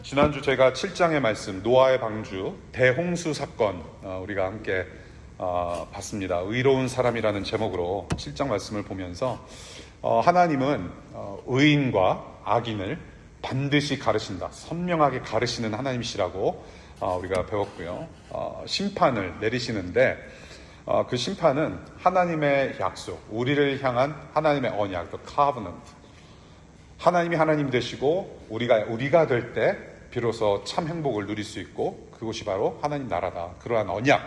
지난주 제가 7장의 말씀 노아의 방주 대홍수 사건 우리가 함께 봤습니다. 의로운 사람이라는 제목으로 7장 말씀을 보면서 하나님은 의인과 악인을 반드시 가르신다, 선명하게 가르시는 하나님이시라고 우리가 배웠고요. 심판을 내리시는데 그 심판은 하나님의 약속, 우리를 향한 하나님의 언약, the covenant. 하나님이 하나님 되시고 우리가 될 때 비로소 참 행복을 누릴 수 있고 그것이 바로 하나님 나라다. 그러한 언약,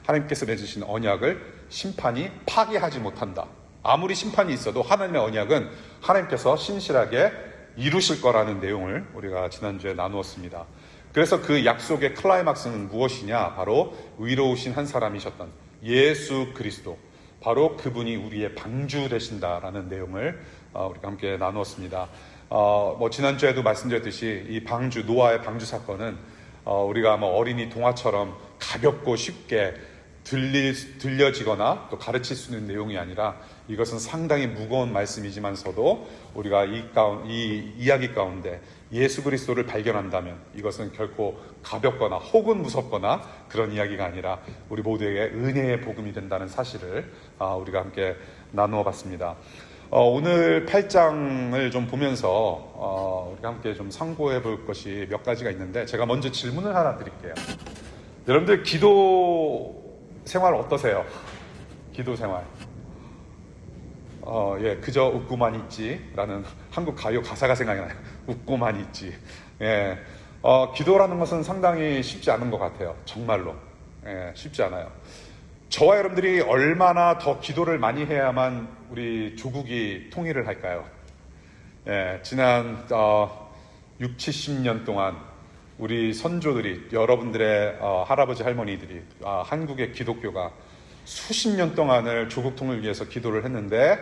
하나님께서 맺으신 언약을 심판이 파괴하지 못한다. 아무리 심판이 있어도 하나님의 언약은 하나님께서 신실하게 이루실 거라는 내용을 우리가 지난주에 나누었습니다. 그래서 그 약속의 클라이막스는 무엇이냐? 바로 의로우신 한 사람이셨던 예수 그리스도, 바로 그분이 우리의 방주 되신다라는 내용을 우리가 함께 나누었습니다. 지난주에도 말씀드렸듯이 이 방주, 노아의 방주 사건은 우리가 어린이 동화처럼 가볍고 쉽게 들려지거나 또 가르칠 수 있는 내용이 아니라 이것은 상당히 무거운 말씀이지만서도 우리가 이 이야기 가운데 예수 그리스도를 발견한다면 이것은 결코 가볍거나 혹은 무섭거나 그런 이야기가 아니라 우리 모두에게 은혜의 복음이 된다는 사실을 우리가 함께 나누어 봤습니다. 오늘 8장을 좀 보면서 우리가 함께 좀 상고해 볼 것이 몇 가지가 있는데, 제가 먼저 질문을 하나 드릴게요. 여러분들 기도 생활 어떠세요? 기도 생활. 그저 웃고만 있지라는 한국 가요 가사가 생각이 나요. 웃고만 있지. 기도라는 것은 상당히 쉽지 않은 것 같아요. 정말로. 쉽지 않아요. 저와 여러분들이 얼마나 더 기도를 많이 해야만 우리 조국이 통일을 할까요? 지난 6, 70년 동안 우리 선조들이, 여러분들의 할아버지 할머니들이 한국의 기독교가 수십 년 동안을 조국 통일을 위해서 기도를 했는데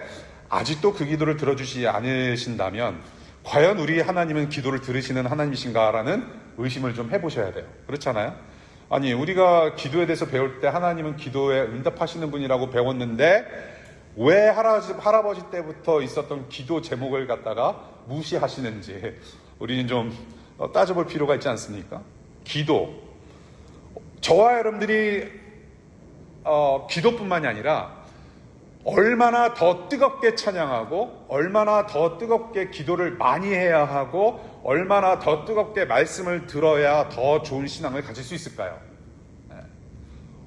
아직도 그 기도를 들어주시지 않으신다면 과연 우리 하나님은 기도를 들으시는 하나님이신가라는 의심을 좀 해보셔야 돼요. 그렇잖아요? 아니, 우리가 기도에 대해서 배울 때 하나님은 기도에 응답하시는 분이라고 배웠는데 왜 할아버지 때부터 있었던 기도 제목을 갖다가 무시하시는지 우리는 좀 따져볼 필요가 있지 않습니까? 기도. 저와 여러분들이 기도뿐만이 아니라 얼마나 더 뜨겁게 찬양하고 얼마나 더 뜨겁게 기도를 많이 해야 하고 얼마나 더 뜨겁게 말씀을 들어야 더 좋은 신앙을 가질 수 있을까요?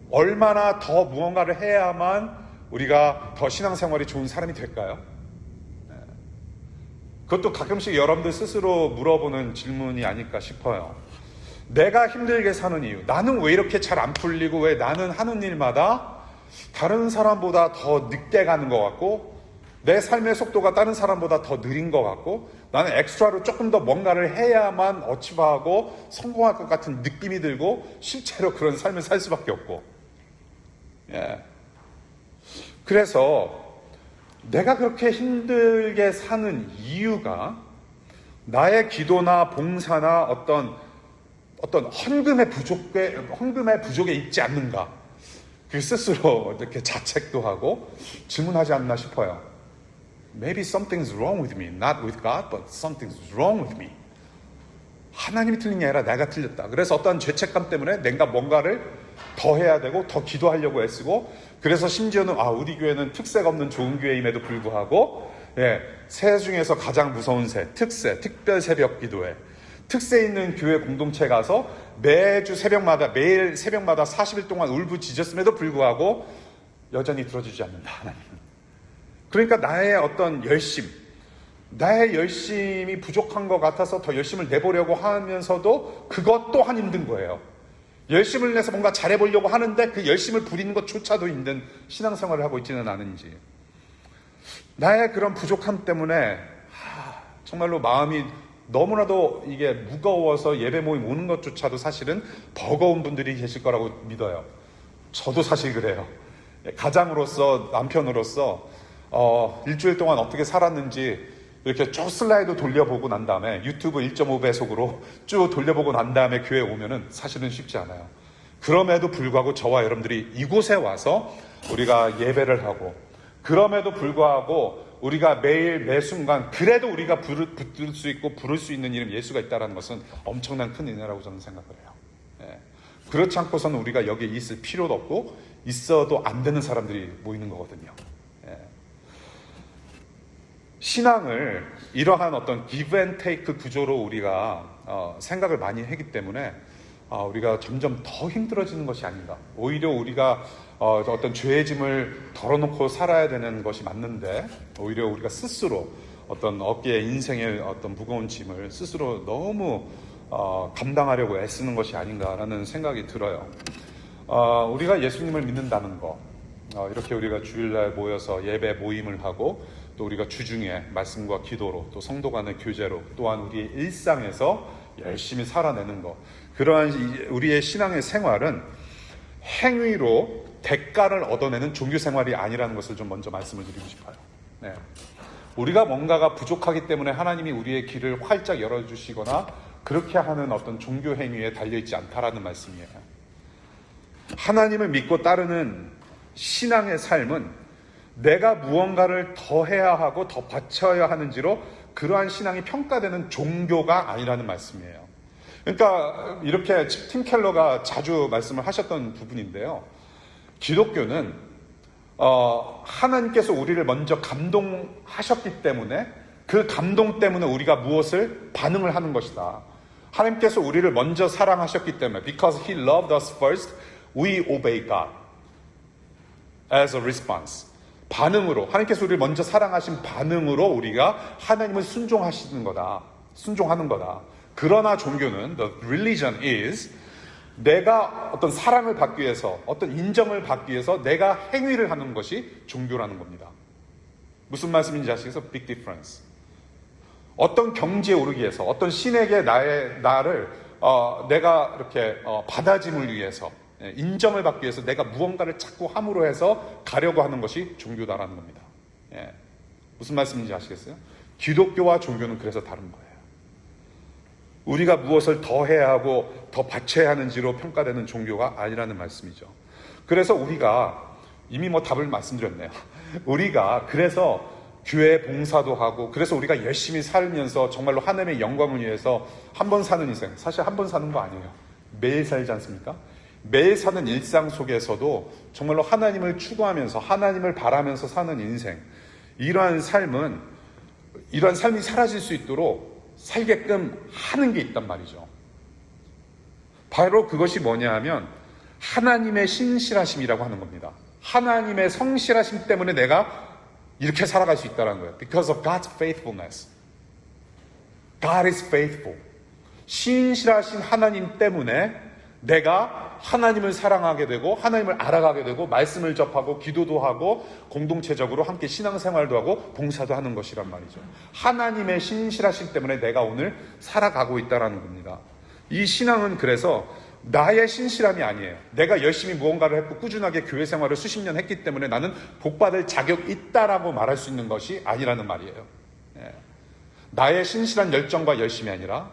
얼마나 더 무언가를 해야만 우리가 더 신앙생활이 좋은 사람이 될까요? 그것도 가끔씩 여러분들 스스로 물어보는 질문이 아닐까 싶어요. 내가 힘들게 사는 이유, 나는 왜 이렇게 잘 안 풀리고 왜 나는 하는 일마다 다른 사람보다 더 늦게 가는 것 같고 내 삶의 속도가 다른 사람보다 더 느린 것 같고 나는 엑스트라로 조금 더 뭔가를 해야만 어치브하고 성공할 것 같은 느낌이 들고 실제로 그런 삶을 살 수밖에 없고, 그래서 내가 그렇게 힘들게 사는 이유가 나의 기도나 봉사나 어떤 헌금의 부족에 있지 않는가, 그 스스로 이렇게 자책도 하고 질문하지 않나 싶어요. Maybe something's wrong with me. Not with God, but something's wrong with me. 하나님이 틀린 게 아니라 내가 틀렸다. 그래서 어떤 죄책감 때문에 내가 뭔가를 더 해야 되고 더 기도하려고 애쓰고, 그래서 심지어는 우리 교회는 특세가 없는 좋은 교회임에도 불구하고 새 중에서 가장 무서운 새, 특별 새벽 기도회, 특세 있는 교회 공동체 가서 매일 새벽마다 40일 동안 울부짖었음에도 불구하고 여전히 들어주지 않는다, 하나님은. 그러니까 나의 어떤 나의 열심이 부족한 것 같아서 더 열심을 내보려고 하면서도 그것 또한 힘든 거예요. 열심을 내서 뭔가 잘해보려고 하는데 그 열심을 부리는 것조차도 힘든 신앙생활을 하고 있지는 않은지, 나의 그런 부족함 때문에 정말로 마음이 너무나도 이게 무거워서 예배 모임 오는 것조차도 사실은 버거운 분들이 계실 거라고 믿어요. 저도 사실 그래요. 가장으로서, 남편으로서 일주일 동안 어떻게 살았는지 이렇게 쭉 슬라이드 돌려보고 난 다음에 유튜브 1.5배속으로 쭉 돌려보고 난 다음에 교회에 오면은 사실은 쉽지 않아요. 그럼에도 불구하고 저와 여러분들이 이곳에 와서 우리가 예배를 하고, 그럼에도 불구하고 우리가 매일 매 순간 그래도 우리가 붙들 수 있고 부를 수 있는 이름 예수가 있다는 것은 엄청난 큰 은혜라고 저는 생각을 해요. 예. 그렇지 않고서는 우리가 여기에 있을 필요도 없고 있어도 안 되는 사람들이 모이는 거거든요. 예. 신앙을 이러한 어떤 give and take 구조로 우리가 생각을 많이 하기 때문에 우리가 점점 더 힘들어지는 것이 아닌가. 오히려 우리가 어떤 죄의 짐을 덜어놓고 살아야 되는 것이 맞는데 오히려 우리가 스스로 어떤 어깨에 인생의 어떤 무거운 짐을 스스로 너무 감당하려고 애쓰는 것이 아닌가라는 생각이 들어요. 우리가 예수님을 믿는다는 거, 이렇게 우리가 주일날 모여서 예배 모임을 하고 또 우리가 주중에 말씀과 기도로 또 성도 간의 교제로 또한 우리의 일상에서 열심히 살아내는 것, 그러한 우리의 신앙의 생활은 행위로 대가를 얻어내는 종교 생활이 아니라는 것을 좀 먼저 말씀을 드리고 싶어요. 네. 우리가 뭔가가 부족하기 때문에 하나님이 우리의 길을 활짝 열어주시거나 그렇게 하는 어떤 종교 행위에 달려있지 않다라는 말씀이에요. 하나님을 믿고 따르는 신앙의 삶은 내가 무언가를 더 해야 하고 더 바쳐야 하는지로 그러한 신앙이 평가되는 종교가 아니라는 말씀이에요. 그러니까 이렇게 팀 켈러가 자주 말씀을 하셨던 부분인데요. 기독교는 하나님께서 우리를 먼저 감동하셨기 때문에 그 감동 때문에 우리가 무엇을 반응을 하는 것이다. 하나님께서 우리를 먼저 사랑하셨기 때문에 because He loved us first, we obey God as a response. 반응으로, 하나님께서 우리를 먼저 사랑하신 반응으로 우리가 하나님을 순종하시는 거다. 순종하는 거다. 그러나 종교는, the religion is, 내가 어떤 사랑을 받기 위해서, 어떤 인정을 받기 위해서 내가 행위를 하는 것이 종교라는 겁니다. 무슨 말씀인지 아시겠어요? Big difference. 어떤 경지에 오르기 위해서, 어떤 신에게 나를 내가 이렇게 받아짐을 위해서, 인정을 받기 위해서 내가 무언가를 자꾸 함으로 해서 가려고 하는 것이 종교다라는 겁니다. 예. 무슨 말씀인지 아시겠어요? 기독교와 종교는 그래서 다른 거예요. 우리가 무엇을 더 해야 하고 더 바쳐야 하는지로 평가되는 종교가 아니라는 말씀이죠. 그래서 우리가 이미 답을 말씀드렸네요. 우리가 그래서 교회 봉사도 하고 그래서 우리가 열심히 살면서 정말로 하나님의 영광을 위해서 한 번 사는 인생, 사실 한 번 사는 거 아니에요. 매일 살지 않습니까? 매일 사는 일상 속에서도 정말로 하나님을 추구하면서 하나님을 바라면서 사는 인생, 이러한 삶이 사라질 수 있도록 살게끔 하는 게 있단 말이죠. 바로 그것이 뭐냐 하면 하나님의 신실하심이라고 하는 겁니다. 하나님의 성실하심 때문에 내가 이렇게 살아갈 수 있다는 거예요. Because of God's faithfulness. God is faithful. 신실하신 하나님 때문에 내가 하나님을 사랑하게 되고 하나님을 알아가게 되고 말씀을 접하고 기도도 하고 공동체적으로 함께 신앙생활도 하고 봉사도 하는 것이란 말이죠. 하나님의 신실하심 때문에 내가 오늘 살아가고 있다는 겁니다. 이 신앙은 그래서 나의 신실함이 아니에요. 내가 열심히 무언가를 했고 꾸준하게 교회 생활을 수십 년 했기 때문에 나는 복받을 자격이 있다라고 말할 수 있는 것이 아니라는 말이에요. 나의 신실한 열정과 열심이 아니라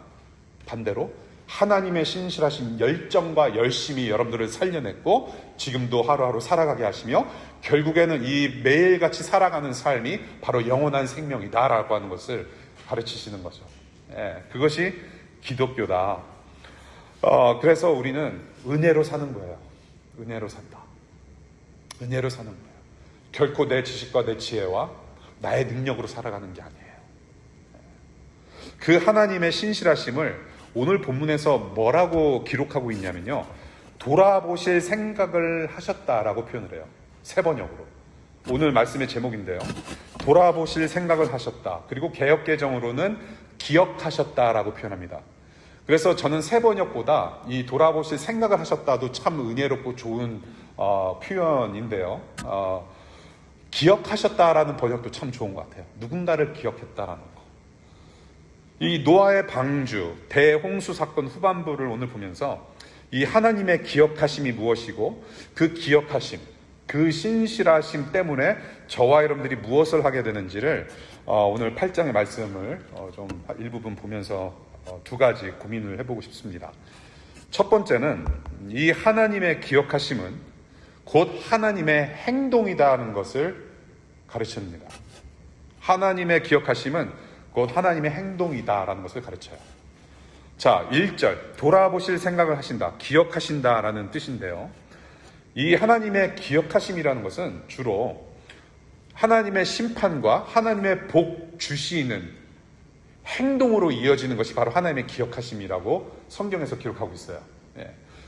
반대로 하나님의 신실하신 열정과 열심히 여러분들을 살려냈고 지금도 하루하루 살아가게 하시며 결국에는 이 매일같이 살아가는 삶이 바로 영원한 생명이다라고 하는 것을 가르치시는 거죠. 그것이 기독교다. 그래서 우리는 은혜로 사는 거예요. 은혜로 산다. 은혜로 사는 거예요. 결코 내 지식과 내 지혜와 나의 능력으로 살아가는 게 아니에요. 그 하나님의 신실하심을 오늘 본문에서 뭐라고 기록하고 있냐면요. 돌아보실 생각을 하셨다라고 표현을 해요. 세 번역으로. 오늘 말씀의 제목인데요. 돌아보실 생각을 하셨다. 그리고 개역개정으로는 기억하셨다라고 표현합니다. 그래서 저는 세 번역보다 이 돌아보실 생각을 하셨다도 참 은혜롭고 좋은 표현인데요. 기억하셨다라는 번역도 참 좋은 것 같아요. 누군가를 기억했다라는 거. 이 노아의 방주, 대홍수 사건 후반부를 오늘 보면서 이 하나님의 기억하심이 무엇이고 그 기억하심, 그 신실하심 때문에 저와 여러분들이 무엇을 하게 되는지를 오늘 8장의 말씀을 좀 일부분 보면서 두 가지 고민을 해보고 싶습니다. 첫 번째는 이 하나님의 기억하심은 곧 하나님의 행동이다는 것을 가르칩니다. 하나님의 기억하심은 곧 하나님의 행동이다라는 것을 가르쳐요. 자, 1절 돌아보실 생각을 하신다, 기억하신다라는 뜻인데요. 이 하나님의 기억하심이라는 것은 주로 하나님의 심판과 하나님의 복 주시는 행동으로 이어지는 것이 바로 하나님의 기억하심이라고 성경에서 기록하고 있어요.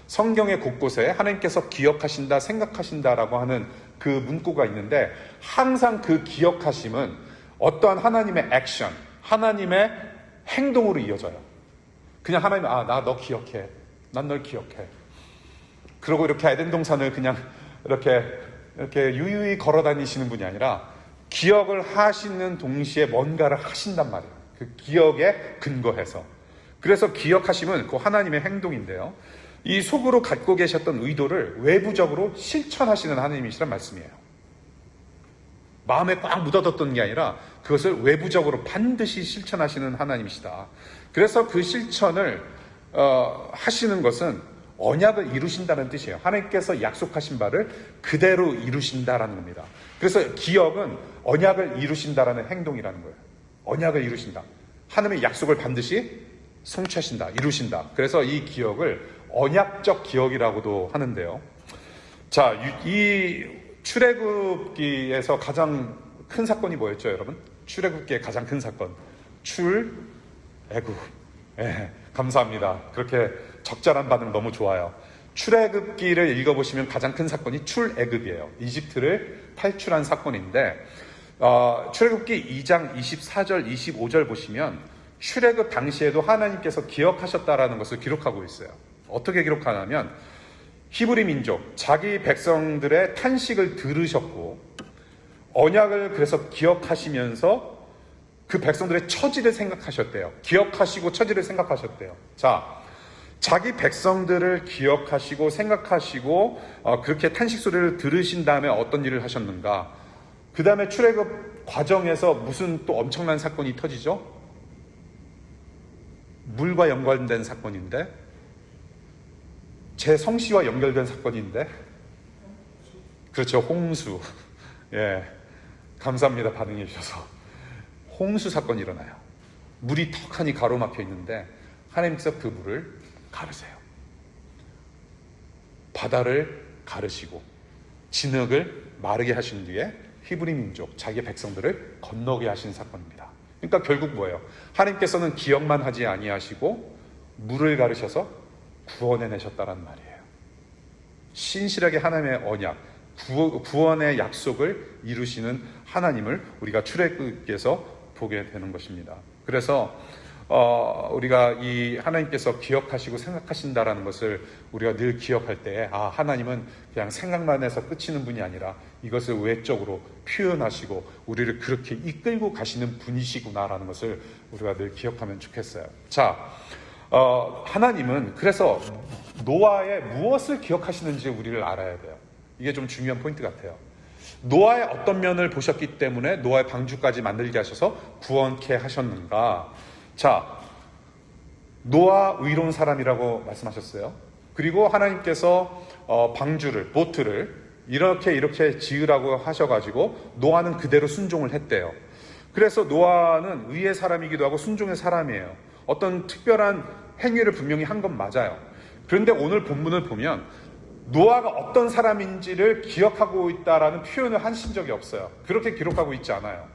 성경의 곳곳에 하나님께서 기억하신다, 생각하신다라고 하는 그 문구가 있는데, 항상 그 기억하심은 어떠한 하나님의 액션, 하나님의 행동으로 이어져요. 그냥 하나님, 나 너 기억해, 난 널 기억해, 그러고 이렇게 에덴 동산을 그냥 이렇게 유유히 걸어 다니시는 분이 아니라 기억을 하시는 동시에 뭔가를 하신단 말이에요. 그 기억에 근거해서. 그래서 기억하심은 그 하나님의 행동인데요. 이 속으로 갖고 계셨던 의도를 외부적으로 실천하시는 하나님이시란 말씀이에요. 마음에 꽉 묻어뒀던 게 아니라 그것을 외부적으로 반드시 실천하시는 하나님이시다. 그래서 그 실천을 하시는 것은 언약을 이루신다는 뜻이에요. 하나님께서 약속하신 바를 그대로 이루신다라는 겁니다. 그래서 기억은 언약을 이루신다라는 행동이라는 거예요. 언약을 이루신다. 하나님의 약속을 반드시 성취하신다, 이루신다. 그래서 이 기억을 언약적 기억이라고도 하는데요. 자, 이 출애굽기에서 가장 큰 사건이 뭐였죠, 여러분? 출애굽기의 가장 큰 사건. 출애굽. 감사합니다. 그렇게 적절한 반응 너무 좋아요. 출애굽기를 읽어보시면 가장 큰 사건이 출애굽이에요. 이집트를 탈출한 사건인데, 출애굽기 2장 24절, 25절 보시면 출애굽 당시에도 하나님께서 기억하셨다라는 것을 기록하고 있어요. 어떻게 기록하냐면, 히브리 민족, 자기 백성들의 탄식을 들으셨고 언약을 그래서 기억하시면서 그 백성들의 처지를 생각하셨대요. 기억하시고 처지를 생각하셨대요. 자, 자기 백성들을 기억하시고 생각하시고 그렇게 탄식 소리를 들으신 다음에 어떤 일을 하셨는가? 그 다음에 출애굽 과정에서 무슨 또 엄청난 사건이 터지죠? 물과 연관된 사건인데, 제 성씨와 연결된 사건인데, 그렇죠, 홍수. 감사합니다, 반응해 주셔서. 홍수 사건이 일어나요. 물이 턱하니 가로막혀 있는데 하나님께서 그 물을 가르세요. 바다를 가르시고 진흙을 마르게 하신 뒤에 히브리 민족, 자기 백성들을 건너게 하신 사건입니다. 그러니까 결국 뭐예요? 하나님께서는 기억만 하지 아니하시고 물을 가르셔서 구원해내셨다는 말이에요. 신실하게 하나님의 언약, 구원의 약속을 이루시는 하나님을 우리가 출애굽기에서 보게 되는 것입니다. 그래서 우리가 이 하나님께서 기억하시고 생각하신다라는 것을 우리가 늘 기억할 때에, 하나님은 그냥 생각만 해서 끝이는 분이 아니라 이것을 외적으로 표현하시고 우리를 그렇게 이끌고 가시는 분이시구나라는 것을 우리가 늘 기억하면 좋겠어요. 자, 하나님은 그래서 노아의 무엇을 기억하시는지 우리를 알아야 돼요. 이게 좀 중요한 포인트 같아요. 노아의 어떤 면을 보셨기 때문에 노아의 방주까지 만들게 하셔서 구원케 하셨는가? 자, 노아 의로운 사람이라고 말씀하셨어요. 그리고 하나님께서 방주를, 보트를 이렇게 지으라고 하셔가지고 노아는 그대로 순종을 했대요. 그래서 노아는 의의 사람이기도 하고 순종의 사람이에요. 어떤 특별한 행위를 분명히 한 건 맞아요. 그런데 오늘 본문을 보면 노아가 어떤 사람인지를 기억하고 있다라는 표현을 하신 적이 없어요. 그렇게 기록하고 있지 않아요.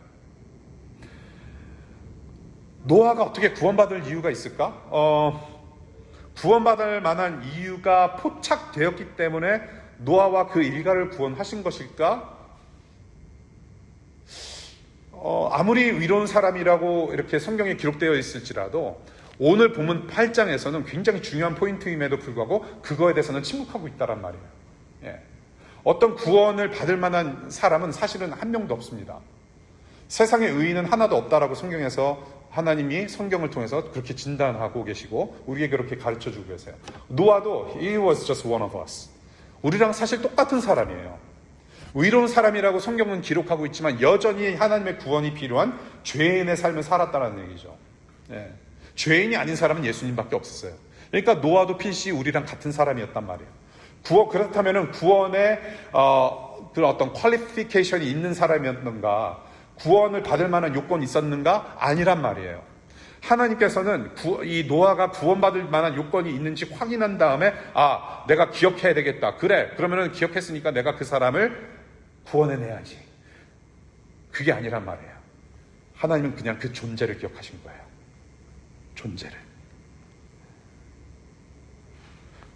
노아가 어떻게 구원받을 이유가 있을까? 구원받을 만한 이유가 포착되었기 때문에 노아와 그 일가를 구원하신 것일까? 아무리 의로운 사람이라고 이렇게 성경에 기록되어 있을지라도 오늘 본문 8장에서는 굉장히 중요한 포인트임에도 불구하고 그거에 대해서는 침묵하고 있다란 말이에요. 어떤 구원을 받을 만한 사람은 사실은 한 명도 없습니다. 세상에 의인은 하나도 없다라고 성경에서 하나님이 성경을 통해서 그렇게 진단하고 계시고 우리에게 그렇게 가르쳐주고 계세요. 노아도 he was just one of us. 우리랑 사실 똑같은 사람이에요. 의로운 사람이라고 성경은 기록하고 있지만 여전히 하나님의 구원이 필요한 죄인의 삶을 살았다는 얘기죠. 죄인이 아닌 사람은 예수님밖에 없었어요. 그러니까 노아도 필시 우리랑 같은 사람이었단 말이에요. 그렇다면 구원에 그런 어떤 퀄리피케이션이 있는 사람이었는가? 구원을 받을 만한 요건이 있었는가? 아니란 말이에요. 하나님께서는 이 노아가 구원받을 만한 요건이 있는지 확인한 다음에 내가 기억해야 되겠다. 그래, 그러면은 기억했으니까 내가 그 사람을 구원해내야지. 그게 아니란 말이에요. 하나님은 그냥 그 존재를 기억하신 거예요. 존재를.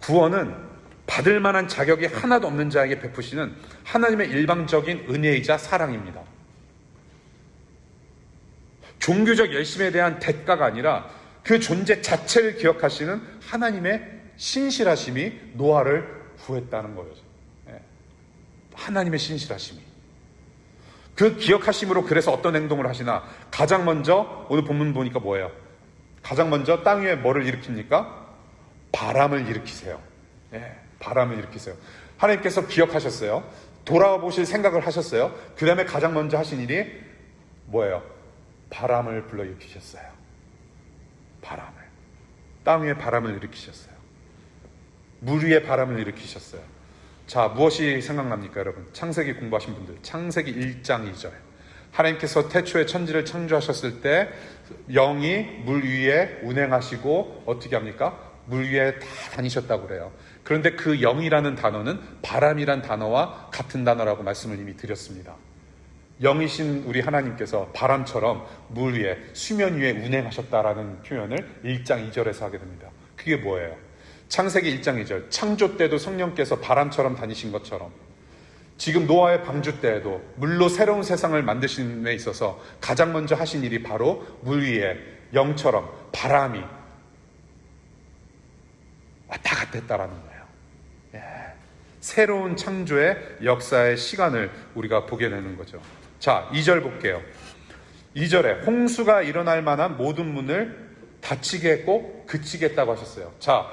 구원은 받을 만한 자격이 하나도 없는 자에게 베푸시는 하나님의 일방적인 은혜이자 사랑입니다. 종교적 열심에 대한 대가가 아니라 그 존재 자체를 기억하시는 하나님의 신실하심이 노아를 구했다는 거예요. 하나님의 신실하심이. 그 기억하심으로 그래서 어떤 행동을 하시나? 가장 먼저 오늘 본문 보니까 뭐예요? 가장 먼저 땅 위에 뭐를 일으킵니까? 바람을 일으키세요. 바람을 일으키세요. 하나님께서 기억하셨어요. 돌아와 보실 생각을 하셨어요. 그 다음에 가장 먼저 하신 일이 뭐예요? 바람을 불러일으키셨어요. 바람을. 땅 위에 바람을 일으키셨어요. 물 위에 바람을 일으키셨어요. 자, 무엇이 생각납니까, 여러분? 창세기 공부하신 분들. 창세기 1장 2절. 하나님께서 태초에 천지를 창조하셨을 때 영이 물 위에 운행하시고 어떻게 합니까? 물 위에 다 다니셨다고 그래요. 그런데 그 영이라는 단어는 바람이란 단어와 같은 단어라고 말씀을 이미 드렸습니다. 영이신 우리 하나님께서 바람처럼 물 위에, 수면 위에 운행하셨다라는 표현을 1장 2절에서 하게 됩니다. 그게 뭐예요? 창세기 1장 2절. 창조 때도 성령께서 바람처럼 다니신 것처럼 지금 노아의 방주 때에도 물로 새로운 세상을 만드신 데 있어서 가장 먼저 하신 일이 바로 물 위에 영처럼 바람이 왔다 갔다 했다라는 거예요. 새로운 창조의 역사의 시간을 우리가 보게 되는 거죠. 자, 2절 볼게요. 2절에 홍수가 일어날 만한 모든 문을 닫히게 했고 그치게 했다고 하셨어요. 자,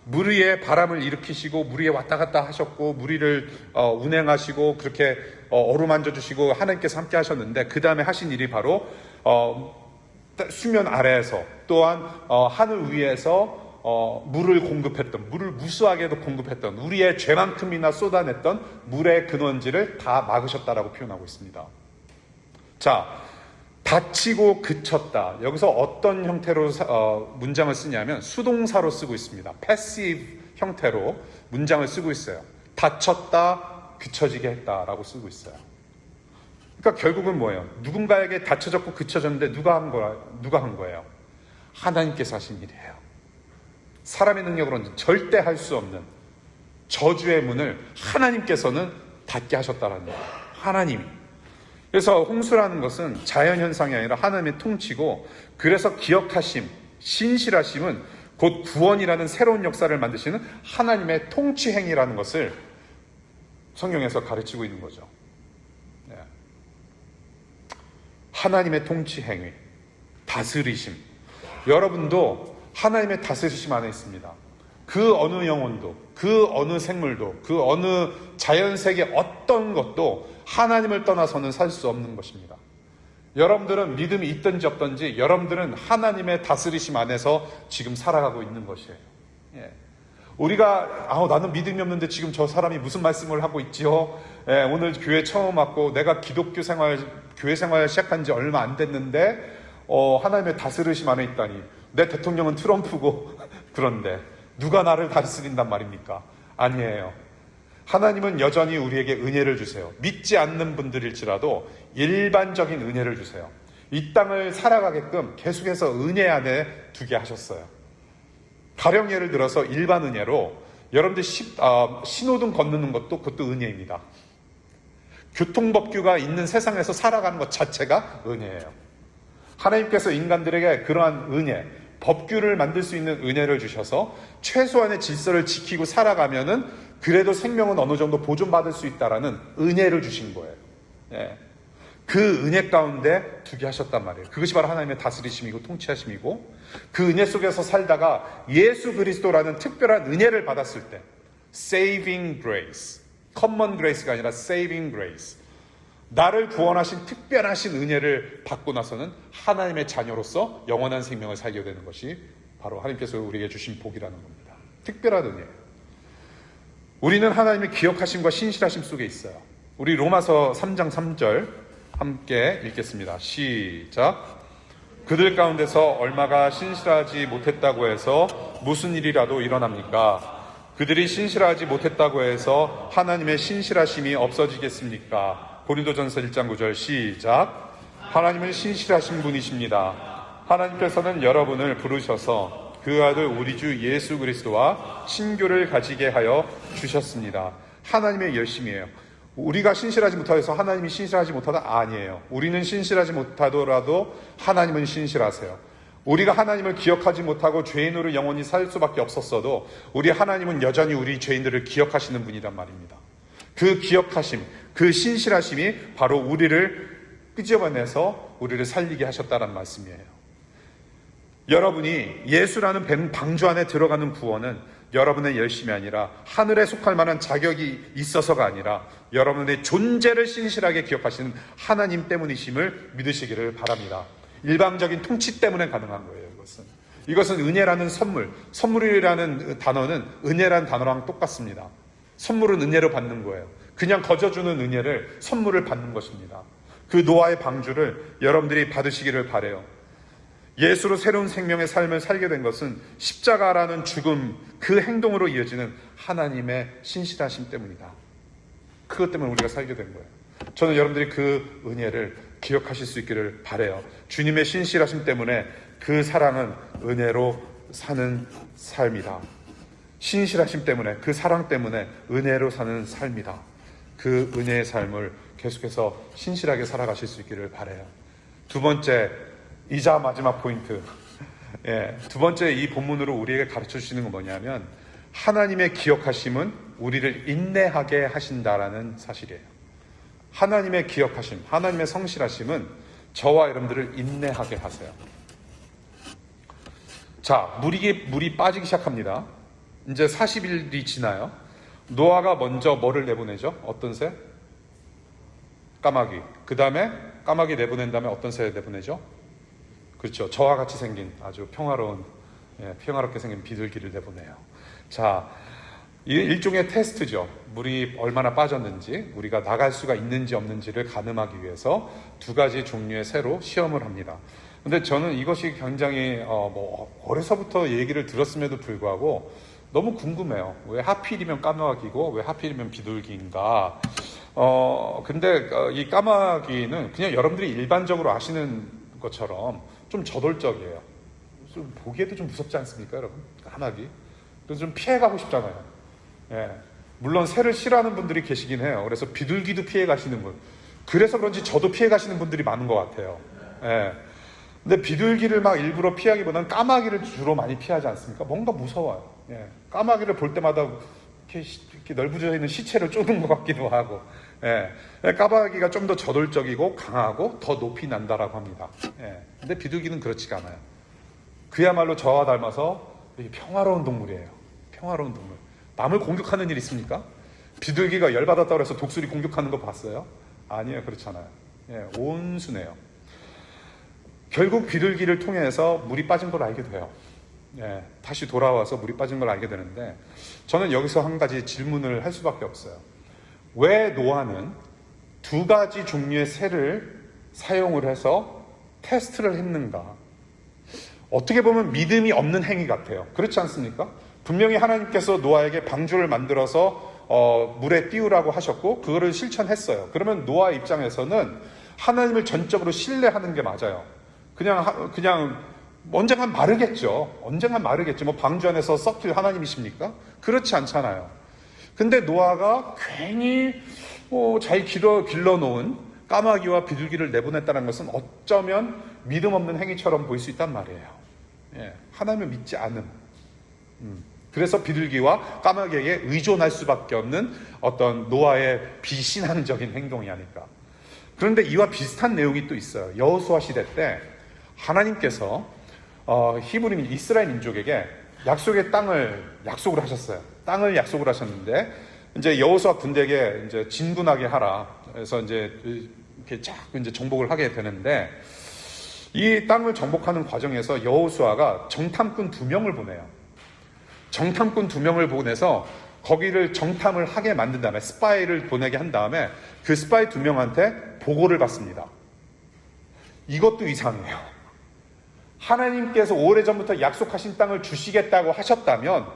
물 위에 바람을 일으키시고 물 위에 왔다 갔다 하셨고 물 위를 운행하시고 그렇게 어루만져 주시고 하나님께서 함께 하셨는데 그 다음에 하신 일이 바로 수면 아래에서 또한 하늘 위에서 물을 공급했던, 물을 무수하게도 공급했던, 우리의 죄만큼이나 쏟아냈던 물의 근원지를 다 막으셨다라고 표현하고 있습니다. 자, 닫히고 그쳤다. 여기서 어떤 형태로 문장을 쓰냐면 수동사로 쓰고 있습니다. 패시브 형태로 문장을 쓰고 있어요. 닫혔다, 그쳐지게 했다라고 쓰고 있어요. 그러니까 결국은 뭐예요? 누군가에게 닫혀졌고 그쳐졌는데 누가 한 거예요? 하나님께서 하신 일이에요. 사람의 능력으로는 절대 할 수 없는 저주의 문을 하나님께서는 닫게 하셨다라는 거예요. 하나님이. 그래서 홍수라는 것은 자연현상이 아니라 하나님의 통치고, 그래서 기억하심, 신실하심은 곧 구원이라는 새로운 역사를 만드시는 하나님의 통치행위라는 것을 성경에서 가르치고 있는 거죠. 하나님의 통치행위, 다스리심. 여러분도 하나님의 다스리심 안에 있습니다. 그 어느 영혼도, 그 어느 생물도, 그 어느 자연세계 어떤 것도 하나님을 떠나서는 살 수 없는 것입니다. 여러분들은 믿음이 있든지 없든지 여러분들은 하나님의 다스리심 안에서 지금 살아가고 있는 것이에요. 우리가 나는 믿음이 없는데 지금 저 사람이 무슨 말씀을 하고 있지요? 오늘 교회 처음 왔고 내가 기독교 생활, 교회 생활 시작한 지 얼마 안 됐는데 하나님의 다스리심 안에 있다니. 내 대통령은 트럼프고 그런데 누가 나를 다스린단 말입니까? 아니에요. 하나님은 여전히 우리에게 은혜를 주세요. 믿지 않는 분들일지라도 일반적인 은혜를 주세요. 이 땅을 살아가게끔 계속해서 은혜 안에 두게 하셨어요. 가령 예를 들어서 일반 은혜로 여러분들 신호등 건너는 것도 그것도 은혜입니다. 교통법규가 있는 세상에서 살아가는 것 자체가 은혜예요. 하나님께서 인간들에게 그러한 은혜, 법규를 만들 수 있는 은혜를 주셔서 최소한의 질서를 지키고 살아가면은 그래도 생명은 어느 정도 보존받을 수 있다라는 은혜를 주신 거예요. 그 은혜 가운데 두게 하셨단 말이에요. 그것이 바로 하나님의 다스리심이고 통치하심이고, 그 은혜 속에서 살다가 예수 그리스도라는 특별한 은혜를 받았을 때, saving grace, common grace가 아니라 saving grace, 나를 구원하신 특별하신 은혜를 받고 나서는 하나님의 자녀로서 영원한 생명을 살게 되는 것이 바로 하나님께서 우리에게 주신 복이라는 겁니다. 특별한 은혜. 우리는 하나님의 기억하심과 신실하심 속에 있어요. 우리 로마서 3장 3절 함께 읽겠습니다. 시작. 그들 가운데서 얼마가 신실하지 못했다고 해서 무슨 일이라도 일어납니까? 그들이 신실하지 못했다고 해서 하나님의 신실하심이 없어지겠습니까? 고린도전서 1장 9절 시작. 하나님은 신실하신 분이십니다. 하나님께서는 여러분을 부르셔서 그 아들 우리 주 예수 그리스도와 신교를 가지게 하여 주셨습니다. 하나님의 열심이에요. 우리가 신실하지 못하여서 하나님이 신실하지 못하다? 아니에요. 우리는 신실하지 못하더라도 하나님은 신실하세요. 우리가 하나님을 기억하지 못하고 죄인으로 영원히 살 수밖에 없었어도 우리 하나님은 여전히 우리 죄인들을 기억하시는 분이란 말입니다. 그 기억하심, 그 신실하심이 바로 우리를 끄집어내서 우리를 살리게 하셨다는 말씀이에요. 여러분이 예수라는 방주 안에 들어가는 구원은 여러분의 열심이 아니라 하늘에 속할 만한 자격이 있어서가 아니라 여러분의 존재를 신실하게 기억하시는 하나님 때문이심을 믿으시기를 바랍니다. 일방적인 통치 때문에 가능한 거예요. 이것은 은혜라는 선물이라는 단어는 은혜라는 단어랑 똑같습니다. 선물은 은혜로 받는 거예요. 그냥 거저주는 은혜를 선물을 받는 것입니다. 그 노아의 방주를 여러분들이 받으시기를 바라요. 예수로 새로운 생명의 삶을 살게 된 것은 십자가라는 죽음, 그 행동으로 이어지는 하나님의 신실하심 때문이다. 그것 때문에 우리가 살게 된 거예요. 저는 여러분들이 그 은혜를 기억하실 수 있기를 바라요. 주님의 신실하심 때문에 그 사랑은 은혜로 사는 삶이다. 신실하심 때문에, 그 사랑 때문에 은혜로 사는 삶이다. 그 은혜의 삶을 계속해서 신실하게 살아가실 수 있기를 바라요. 두 번째, 이자 마지막 포인트. 두 번째 이 본문으로 우리에게 가르쳐 주시는 건 뭐냐면 하나님의 기억하심은 우리를 인내하게 하신다라는 사실이에요. 하나님의 기억하심, 하나님의 성실하심은 저와 여러분들을 인내하게 하세요. 자, 물이 빠지기 시작합니다. 이제 40일이 지나요. 노아가 먼저 뭐를 내보내죠? 어떤 새? 까마귀. 그 다음에 까마귀 내보낸 다음에 어떤 새 내보내죠? 그렇죠. 저와 같이 생긴 아주 평화롭게 생긴 비둘기를 내보내요. 자, 이 일종의 테스트죠. 물이 얼마나 빠졌는지, 우리가 나갈 수가 있는지 없는지를 가늠하기 위해서 두 가지 종류의 새로 시험을 합니다. 근데 저는 이것이 굉장히 어려서부터 얘기를 들었음에도 불구하고 너무 궁금해요. 왜 하필이면 까마귀고 왜 하필이면 비둘기인가? 근데 이 까마귀는 그냥 여러분들이 일반적으로 아시는 것처럼 좀 저돌적이에요. 좀 보기에도 좀 무섭지 않습니까, 여러분? 까마귀. 그래서 좀 피해가고 싶잖아요. 물론 새를 싫어하는 분들이 계시긴 해요. 그래서 비둘기도 피해가시는 분. 그래서 그런지 저도 피해가시는 분들이 많은 것 같아요. 근데 비둘기를 막 일부러 피하기보다는 까마귀를 주로 많이 피하지 않습니까? 뭔가 무서워요. 까마귀를 볼 때마다 이렇게 널브러져 있는 시체를 쫓는 것 같기도 하고. 까마귀가 좀 더 저돌적이고 강하고 더 높이 난다라고 합니다. 근데 비둘기는 그렇지가 않아요. 그야말로 저와 닮아서 평화로운 동물이에요. 평화로운 동물. 남을 공격하는 일 있습니까? 비둘기가 열받았다고 해서 독수리 공격하는 거 봤어요? 아니에요. 그렇잖아요. 온순해요. 결국 비둘기를 통해서 물이 빠진 걸 알게 돼요. 다시 돌아와서 물이 빠진 걸 알게 되는데 저는 여기서 한 가지 질문을 할 수밖에 없어요. 왜 노아는 두 가지 종류의 새를 사용을 해서 테스트를 했는가? 어떻게 보면 믿음이 없는 행위 같아요. 그렇지 않습니까? 분명히 하나님께서 노아에게 방주를 만들어서 물에 띄우라고 하셨고 그거를 실천했어요. 그러면 노아 입장에서는 하나님을 전적으로 신뢰하는 게 맞아요. 그냥 언젠간 마르겠죠. 언젠간 마르겠죠. 뭐 방주 안에서 썩힐 하나님이십니까? 그렇지 않잖아요. 근데 노아가 괜히 잘 길러놓은 까마귀와 비둘기를 내보냈다는 것은 어쩌면 믿음 없는 행위처럼 보일 수 있단 말이에요. 하나님을 믿지 않음. 그래서 비둘기와 까마귀에게 의존할 수밖에 없는 어떤 노아의 비신앙적인 행동이 아닐까. 그런데 이와 비슷한 내용이 또 있어요. 여호수아 시대 때 하나님께서 히브리 이스라엘 민족에게 약속의 땅을 약속을 하셨어요. 땅을 약속을 하셨는데 이제 여호수아 군대에게 이제 진군하게 하라. 그래서 이제 이렇게 이제 정복을 하게 되는데 이 땅을 정복하는 과정에서 여호수아가 정탐꾼 2명을 보내요. 정탐꾼 2명을 보내서 거기를 정탐을 하게 만든 다음에 스파이를 보내게 한 다음에 그 스파이 2명한테 보고를 받습니다. 이것도 이상해요. 하나님께서 오래전부터 약속하신 땅을 주시겠다고 하셨다면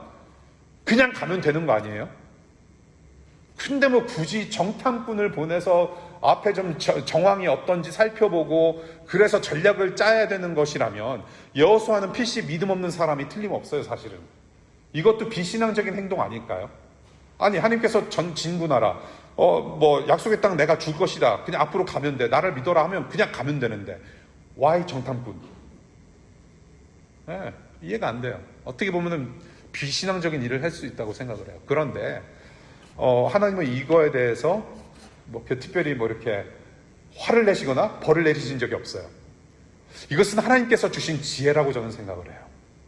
그냥 가면 되는 거 아니에요? 근데 뭐 굳이 정탐꾼을 보내서 앞에 좀 정황이 어떤지 살펴보고 그래서 전략을 짜야 되는 것이라면 여호수아는 필시 믿음 없는 사람이 틀림없어요, 사실은. 이것도 비신앙적인 행동 아닐까요? 아니, 하나님께서 전 진군하라. 약속의 땅 내가 줄 것이다. 그냥 앞으로 가면 돼. 나를 믿어라 하면 그냥 가면 되는데. why 정탐꾼? 네, 이해가 안 돼요. 어떻게 보면은 비신앙적인 일을 할 수 있다고 생각을 해요. 그런데, 하나님은 이거에 대해서 특별히 이렇게 화를 내시거나 벌을 내리신 적이 없어요. 이것은 하나님께서 주신 지혜라고 저는 생각을 해요.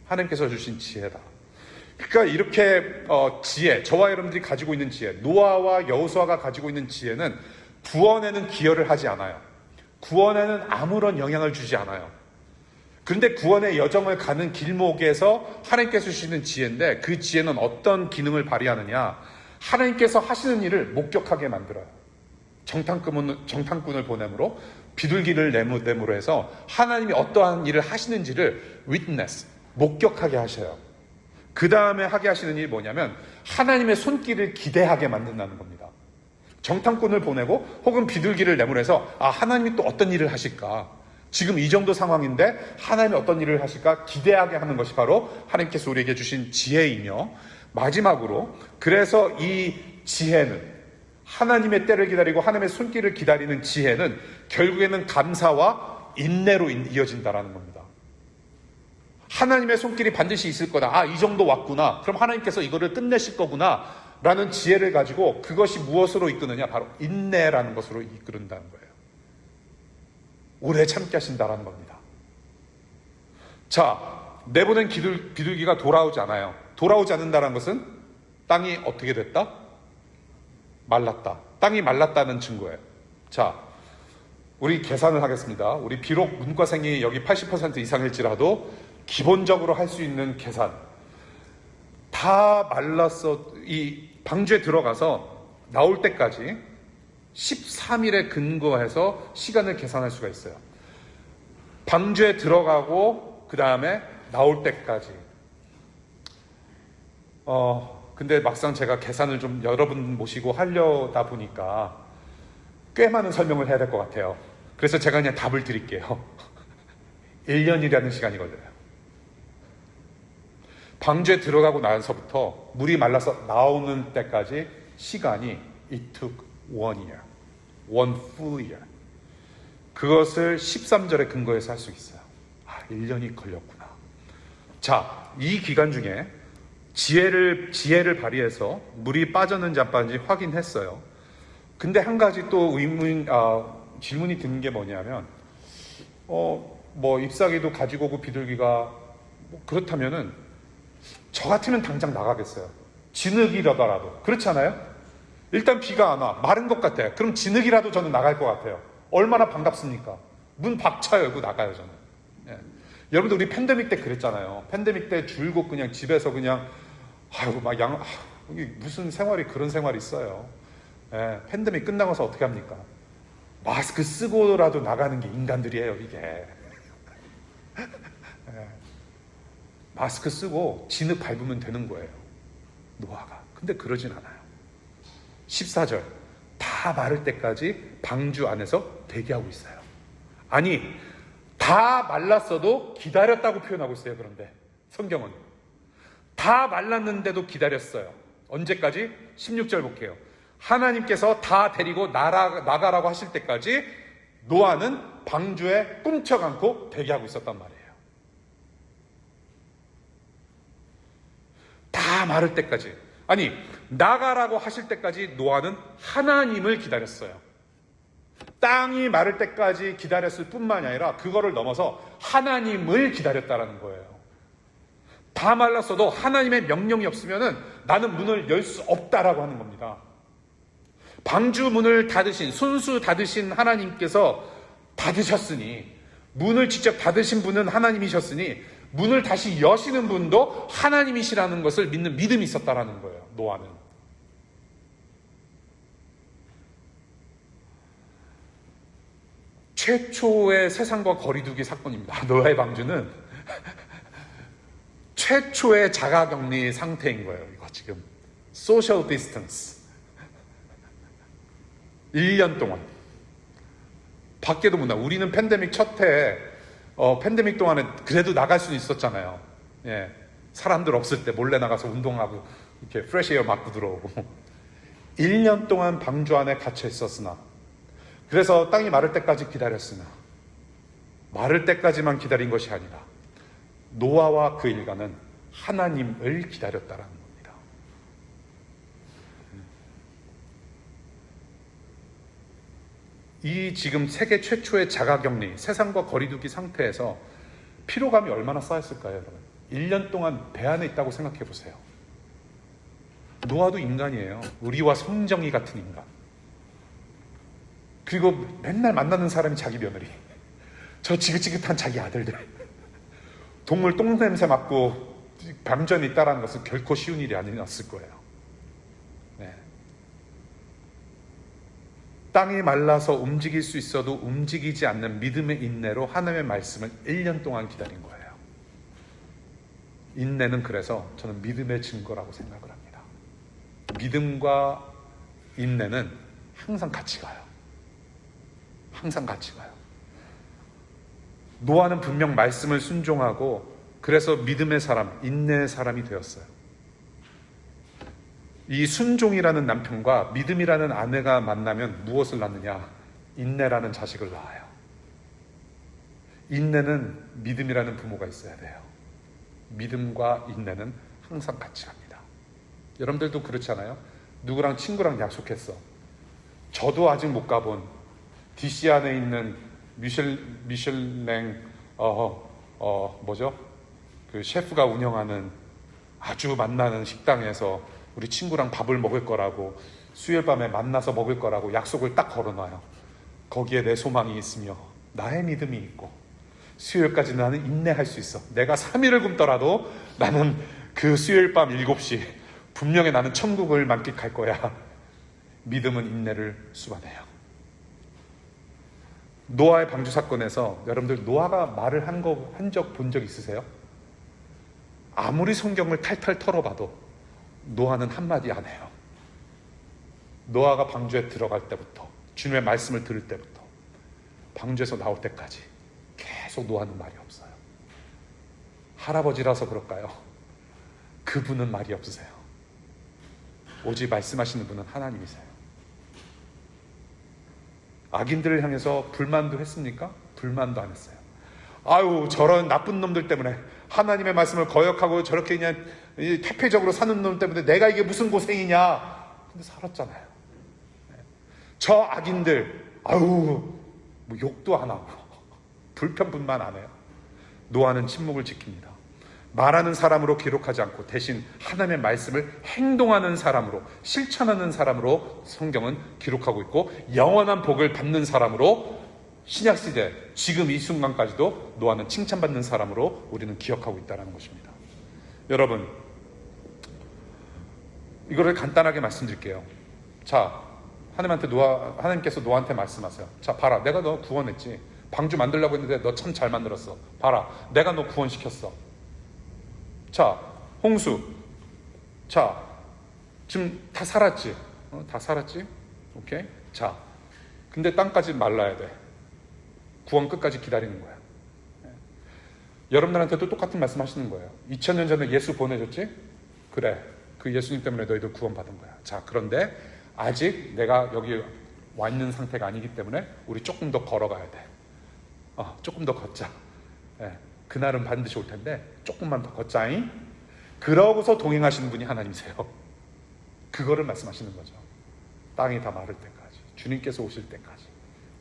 하나님께서 주신 지혜다. 그러니까 이렇게 지혜, 저와 여러분들이 가지고 있는 지혜, 노아와 여호수아가 가지고 있는 지혜는 구원에는 기여를 하지 않아요. 구원에는 아무런 영향을 주지 않아요. 그런데 구원의 여정을 가는 길목에서 하나님께서 주시는 지혜인데 그 지혜는 어떤 기능을 발휘하느냐? 하나님께서 하시는 일을 목격하게 만들어요. 정탐꾼을 보냄으로 비둘기를 내므로 해서 하나님이 어떠한 일을 하시는지를 witness, 목격하게 하셔요. 그 다음에 하게 하시는 일이 뭐냐면 하나님의 손길을 기대하게 만든다는 겁니다. 정탐꾼을 보내고 혹은 비둘기를 내보내서 하나님이 또 어떤 일을 하실까? 지금 이 정도 상황인데 하나님이 어떤 일을 하실까? 기대하게 하는 것이 바로 하나님께서 우리에게 주신 지혜이며 마지막으로 그래서 이 지혜는 하나님의 때를 기다리고 하나님의 손길을 기다리는 지혜는 결국에는 감사와 인내로 이어진다라는 겁니다. 하나님의 손길이 반드시 있을 거다. 이 정도 왔구나. 그럼 하나님께서 이거를 끝내실 거구나. 라는 지혜를 가지고 그것이 무엇으로 이끄느냐? 바로 인내라는 것으로 이끄는다는 거예요. 오래 참게 하신다라는 겁니다. 자, 내보낸 비둘기가 돌아오지 않아요. 돌아오지 않는다는 것은 땅이 어떻게 됐다? 말랐다. 땅이 말랐다는 증거예요. 자, 우리 계산을 하겠습니다. 우리 비록 문과생이 여기 80% 이상일지라도 기본적으로 할 수 있는 계산. 다 말랐어. 이 방주에 들어가서 나올 때까지 13일에 근거해서 시간을 계산할 수가 있어요. 방주에 들어가고 그 다음에 나올 때까지. 근데 막상 제가 계산을 좀 여러분 모시고 하려다 보니까 꽤 많은 설명을 해야 될 것 같아요. 그래서 제가 그냥 답을 드릴게요. 1년이라는 시간이 걸려요. 방주에 들어가고 나서부터 물이 말라서 나오는 때까지 시간이 it took 1 year. 1 full year. 그것을 13절에 근거해서 할 수 있어요. 1년이 걸렸구나. 자, 이 기간 중에 지혜를 발휘해서 물이 빠졌는지 안 빠졌는지 확인했어요. 근데 한 가지 또 질문이 드는 게 뭐냐면, 잎사귀도 가지고 오고 비둘기가 그렇다면은 저 같으면 당장 나가겠어요. 진흙이라더라도. 그렇지 않아요? 일단 비가 안 와. 마른 것 같아요. 그럼 진흙이라도 저는 나갈 것 같아요. 얼마나 반갑습니까? 문 박차 열고 나가요, 저는. 예. 여러분들 우리 팬데믹 때 그랬잖아요. 팬데믹 때 줄곧 그냥 집에서 그냥 무슨 생활이 그런 생활이 있어요. 예. 팬데믹 끝나고서 어떻게 합니까? 마스크 쓰고라도 나가는 게 인간들이에요, 이게. 예. 마스크 쓰고 진흙 밟으면 되는 거예요, 노아가. 근데 그러진 않아요. 14절 다 마를 때까지 방주 안에서 대기하고 있어요. 아니, 다 말랐어도 기다렸다고 표현하고 있어요. 그런데 성경은 다 말랐는데도 기다렸어요. 언제까지? 16절 볼게요. 하나님께서 다 데리고 나가라고 하실 때까지 노아는 방주에 꿈쩍 않고 대기하고 있었단 말이에요. 다 마를 때까지. 아니, 나가라고 하실 때까지 노아는 하나님을 기다렸어요. 땅이 마를 때까지 기다렸을 뿐만이 아니라 그거를 넘어서 하나님을 기다렸다라는 거예요. 다 말랐어도 하나님의 명령이 없으면은 나는 문을 열 수 없다라고 하는 겁니다. 방주 문을 닫으신, 손수 닫으신 하나님께서 닫으셨으니, 문을 직접 닫으신 분은 하나님이셨으니 문을 다시 여시는 분도 하나님이시라는 것을 믿는 믿음이 있었다라는 거예요, 노아는. 최초의 세상과 거리두기 사건입니다. 노아의 방주는 최초의 자가격리 상태인 거예요. 이거 지금 소셜 디스턴스 1년 동안 밖에도 못 나가. 우리는 팬데믹 첫해 팬데믹 동안에 그래도 나갈 수는 있었잖아요. 예, 사람들 없을 때 몰래 나가서 운동하고 이렇게 프레시에어 맞고 들어오고 1년 동안 방주 안에 갇혀 있었으나, 그래서 땅이 마를 때까지 기다렸으나 마를 때까지만 기다린 것이 아니라 노아와 그 일가는 하나님을 기다렸다라는 겁니다. 이 지금 세계 최초의 자가격리, 세상과 거리두기 상태에서 피로감이 얼마나 쌓였을까요, 여러분? 1년 동안 배 안에 있다고 생각해 보세요. 노아도 인간이에요. 우리와 성정이 같은 인간. 그리고 맨날 만나는 사람이 자기 며느리, 저 지긋지긋한 자기 아들들, 동물 똥냄새 맡고 방전이 있다는 것은 결코 쉬운 일이 아니었을 거예요. 네. 땅이 말라서 움직일 수 있어도 움직이지 않는 믿음의 인내로 하나님의 말씀을 1년 동안 기다린 거예요. 인내는 그래서 저는 믿음의 증거라고 생각을 합니다. 믿음과 인내는 항상 같이 가요. 항상 같이 가요. 노아는 분명 말씀을 순종하고 그래서 믿음의 사람, 인내의 사람이 되었어요. 이 순종이라는 남편과 믿음이라는 아내가 만나면 무엇을 낳느냐? 인내라는 자식을 낳아요. 인내는 믿음이라는 부모가 있어야 돼요. 믿음과 인내는 항상 같이 갑니다. 여러분들도 그렇잖아요. 누구랑 친구랑 약속했어. 저도 아직 못 가본 DC 안에 있는 미슐랭 뭐죠? 그 셰프가 운영하는 아주 만나는 식당에서 우리 친구랑 밥을 먹을 거라고, 수요일 밤에 만나서 먹을 거라고 약속을 딱 걸어놔요. 거기에 내 소망이 있으며 나의 믿음이 있고 수요일까지 나는 인내할 수 있어. 내가 3일을 굶더라도 나는 그 수요일 밤 7시 분명히 나는 천국을 만끽할 거야. 믿음은 인내를 수반해요. 노아의 방주 사건에서 여러분들 노아가 말을 한 적 본 적 있으세요? 아무리 성경을 탈탈 털어봐도 노아는 한마디 안 해요. 노아가 방주에 들어갈 때부터, 주님의 말씀을 들을 때부터 방주에서 나올 때까지 계속 노아는 말이 없어요. 할아버지라서 그럴까요? 그분은 말이 없으세요. 오직 말씀하시는 분은 하나님이세요. 악인들을 향해서 불만도 했습니까? 불만도 안 했어요. 아유, 저런 나쁜 놈들 때문에, 하나님의 말씀을 거역하고 저렇게 그냥 태폐적으로 사는 놈 때문에 내가 이게 무슨 고생이냐. 근데 살았잖아요. 저 악인들, 아유, 뭐 욕도 안 하고 불평분만 안 해요. 노아는 침묵을 지킵니다. 말하는 사람으로 기록하지 않고 대신 하나님의 말씀을 행동하는 사람으로, 실천하는 사람으로 성경은 기록하고 있고, 영원한 복을 받는 사람으로 신약시대 지금 이 순간까지도 노아는 칭찬받는 사람으로 우리는 기억하고 있다는 것입니다. 여러분, 이거를 간단하게 말씀드릴게요. 자, 하나님께서 노아한테 말씀하세요. 자, 봐라, 내가 너 구원했지. 방주 만들려고 했는데 너 참 잘 만들었어. 봐라, 내가 너 구원시켰어. 자, 홍수. 자, 지금 다 살았지? 다 살았지? 오케이? 자, 근데 땅까지 말라야 돼. 구원 끝까지 기다리는 거야. 여러분들한테도 똑같은 말씀 하시는 거예요. 2000년 전에 예수 보내줬지? 그래, 그 예수님 때문에 너희들 구원 받은 거야. 자, 그런데 아직 내가 여기 와 있는 상태가 아니기 때문에 우리 조금 더 걸어가야 돼. 조금 더 걷자. 그날은 반드시 올 텐데 조금만 더 걷자잉. 그러고서 동행하시는 분이 하나님이세요. 그거를 말씀하시는 거죠. 땅이 다 마를 때까지, 주님께서 오실 때까지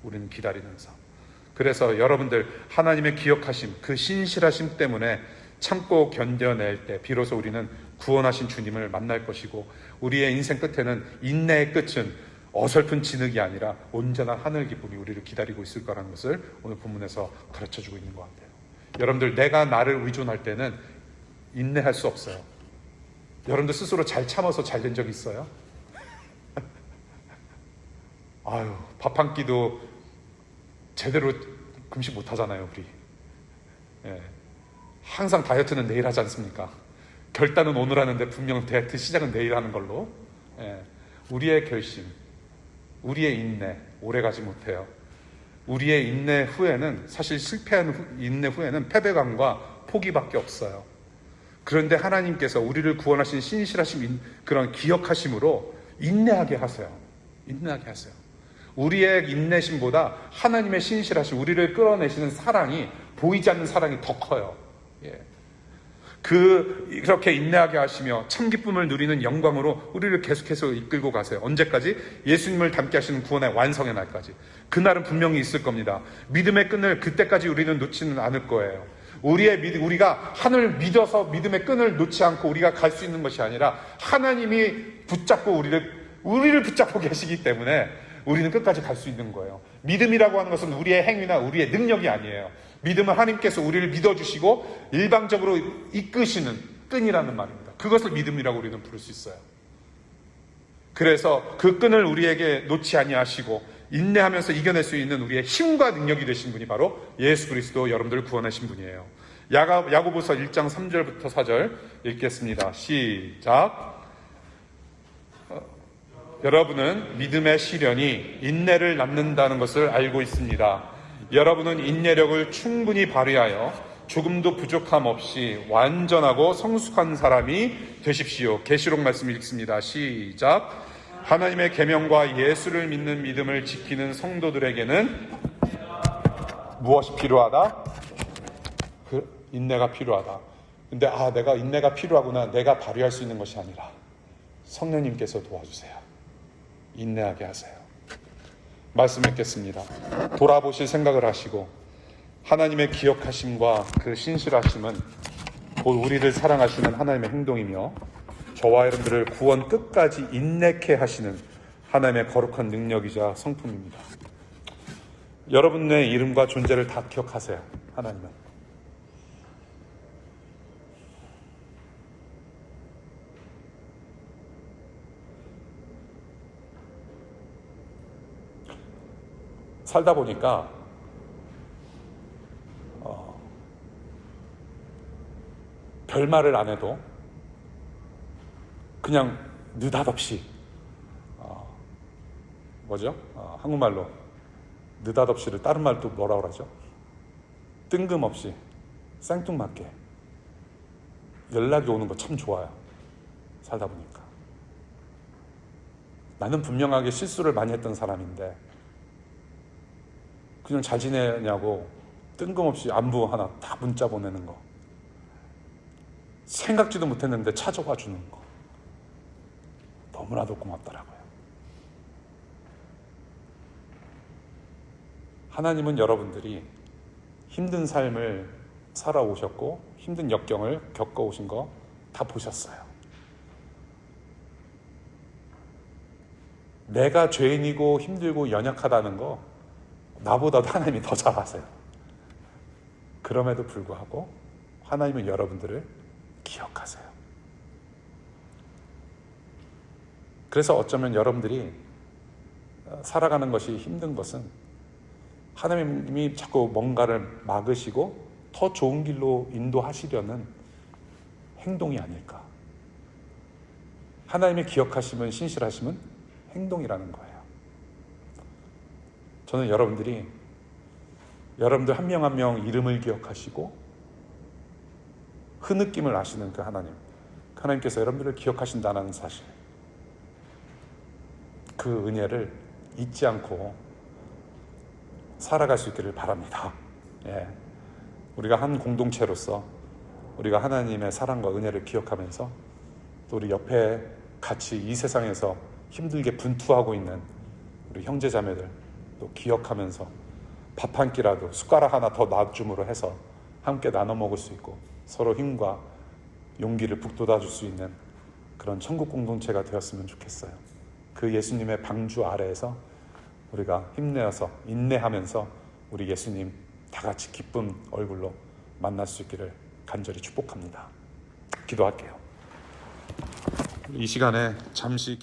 우리는 기다리는 삶. 그래서 여러분들, 하나님의 기억하심, 그 신실하심 때문에 참고 견뎌낼 때 비로소 우리는 구원하신 주님을 만날 것이고, 우리의 인생 끝에는, 인내의 끝은 어설픈 진흙이 아니라 온전한 하늘 기쁨이 우리를 기다리고 있을 거라는 것을 오늘 본문에서 가르쳐주고 있는 것 같아요. 여러분들, 내가 나를 의존할 때는 인내할 수 없어요. 여러분들 스스로 잘 참아서 잘 된 적 있어요? 아유, 밥 한 끼도 제대로 금식 못 하잖아요, 우리. 예. 항상 다이어트는 내일 하지 않습니까? 결단은 오늘 하는데 분명 다이어트 시작은 내일 하는 걸로. 예. 우리의 결심, 우리의 인내 오래 가지 못해요. 우리의 인내 후에는, 사실 실패한 인내 후에는 패배감과 포기밖에 없어요. 그런데 하나님께서 우리를 구원하신 신실하심, 그런 기억하심으로 인내하게 하세요. 인내하게 하세요. 우리의 인내심보다 하나님의 신실하심, 우리를 끌어내시는 사랑이, 보이지 않는 사랑이 더 커요. 예. 그렇게 인내하게 하시며 참 기쁨을 누리는 영광으로 우리를 계속해서 이끌고 가세요. 언제까지? 예수님을 닮게 하시는 구원의 완성의 날까지. 그날은 분명히 있을 겁니다. 믿음의 끈을 그때까지 우리는 놓지는 않을 거예요. 우리가 하늘을 믿어서 믿음의 끈을 놓지 않고 우리가 갈 수 있는 것이 아니라 하나님이 붙잡고 우리를 붙잡고 계시기 때문에 우리는 끝까지 갈 수 있는 거예요. 믿음이라고 하는 것은 우리의 행위나 우리의 능력이 아니에요. 믿음은 하나님께서 우리를 믿어주시고 일방적으로 이끄시는 끈이라는 말입니다. 그것을 믿음이라고 우리는 부를 수 있어요. 그래서 그 끈을 우리에게 놓지 아니하시고 인내하면서 이겨낼 수 있는 우리의 힘과 능력이 되신 분이 바로 예수 그리스도, 여러분들을 구원하신 분이에요. 야고보서 1장 3절부터 4절 읽겠습니다. 시작. 여러분은 믿음의 시련이 인내를 낳는다는 것을 알고 있습니다. 여러분은 인내력을 충분히 발휘하여 조금도 부족함 없이 완전하고 성숙한 사람이 되십시오. 계시록 말씀 읽습니다. 시작. 하나님의 계명과 예수를 믿는 믿음을 지키는 성도들에게는 무엇이 필요하다? 그 인내가 필요하다. 근데 내가 인내가 필요하구나. 내가 발휘할 수 있는 것이 아니라 성령님께서 도와주세요. 인내하게 하세요. 말씀 읽겠습니다. 돌아보실 생각을 하시고 하나님의 기억하심과 그 신실하심은 곧 우리를 사랑하시는 하나님의 행동이며 저와 여러분들을 구원 끝까지 인내케 하시는 하나님의 거룩한 능력이자 성품입니다. 여러분의 이름과 존재를 다 기억하세요. 하나님은. 살다 보니까 별말을 안 해도 그냥 느닷없이 한국말로 느닷없이를 다른 말도 뭐라 그러죠? 뜬금없이 생뚱맞게 연락이 오는 거 참 좋아요. 살다 보니까 나는 분명하게 실수를 많이 했던 사람인데 그냥 잘 지내냐고 뜬금없이 안부 하나 다 문자 보내는 거, 생각지도 못했는데 찾아와 주는 거 너무나도 고맙더라고요. 하나님은 여러분들이 힘든 삶을 살아오셨고 힘든 역경을 겪어오신 거 다 보셨어요. 내가 죄인이고 힘들고 연약하다는 거 나보다도 하나님이 더 잘 아세요. 그럼에도 불구하고 하나님은 여러분들을 기억하세요. 그래서 어쩌면 여러분들이 살아가는 것이 힘든 것은 하나님이 자꾸 뭔가를 막으시고 더 좋은 길로 인도하시려는 행동이 아닐까. 하나님의 기억하심은, 신실하심은 행동이라는 거예요. 저는 여러분들 한 명 한 명 이름을 기억하시고 흐느낌을 아시는 그 하나님께서 여러분들을 기억하신다는 사실, 그 은혜를 잊지 않고 살아갈 수 있기를 바랍니다. 예. 우리가 한 공동체로서 우리가 하나님의 사랑과 은혜를 기억하면서 또 우리 옆에 같이 이 세상에서 힘들게 분투하고 있는 우리 형제자매들 또 기억하면서 밥 한 끼라도 숟가락 하나 더 놔줌으로 해서 함께 나눠 먹을 수 있고 서로 힘과 용기를 북돋아 줄 수 있는 그런 천국 공동체가 되었으면 좋겠어요. 그 예수님의 방주 아래에서 우리가 힘내어서 인내하면서 우리 예수님 다 같이 기쁜 얼굴로 만날 수 있기를 간절히 축복합니다. 기도할게요. 이 시간에 잠시